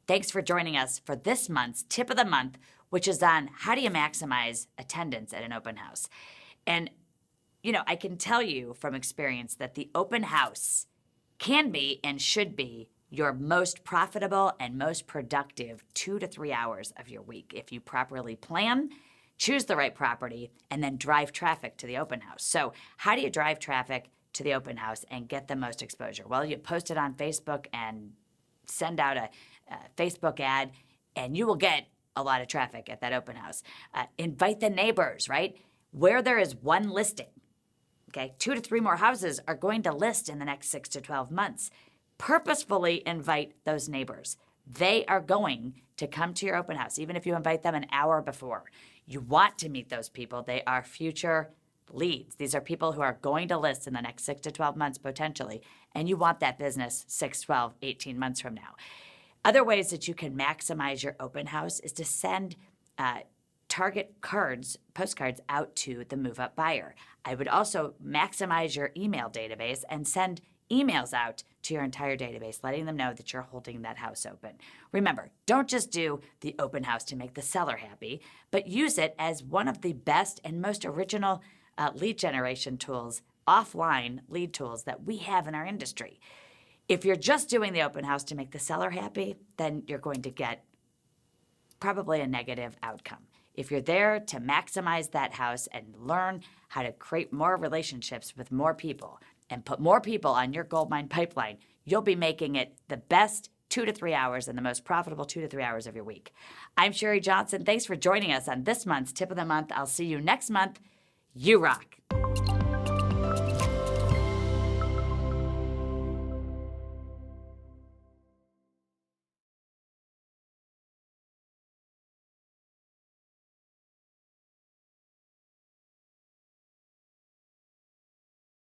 Thanks for joining us for this month's tip of the month, which is on how do you maximize attendance at an open house. And, I can tell you from experience that the open house can be and should be your most profitable and most productive 2 to 3 hours of your week if you properly plan, choose the right property, and then drive traffic to the open house. So how do you drive traffic to the open house and get the most exposure? Well, you post it on Facebook and send out a Facebook ad, and you will get a lot of traffic at that open house. Invite the neighbors, right? Where there is one listing, okay, 2 to 3 more houses are going to list in the next 6 to 12 months. Purposefully invite those neighbors. They are going to come to your open house, even if you invite them an hour before. You want to meet those people. They are future leads. These are people who are going to list in the next 6 to 12 months potentially, and you want that business 6, 12, 18 months from now. Other ways that you can maximize your open house is to send target postcards out to the move-up buyer. I would also maximize your email database and send emails out to your entire database, letting them know that you're holding that house open. Remember, don't just do the open house to make the seller happy, but use it as one of the best and most original lead generation tools, offline lead tools that we have in our industry. If you're just doing the open house to make the seller happy, then you're going to get probably a negative outcome. If you're there to maximize that house and learn how to create more relationships with more people and put more people on your goldmine pipeline, you'll be making it the best 2 to 3 hours and the most profitable 2 to 3 hours of your week. I'm Sherri Johnson. Thanks for joining us on this month's Tip of the Month. I'll see you next month. You rock.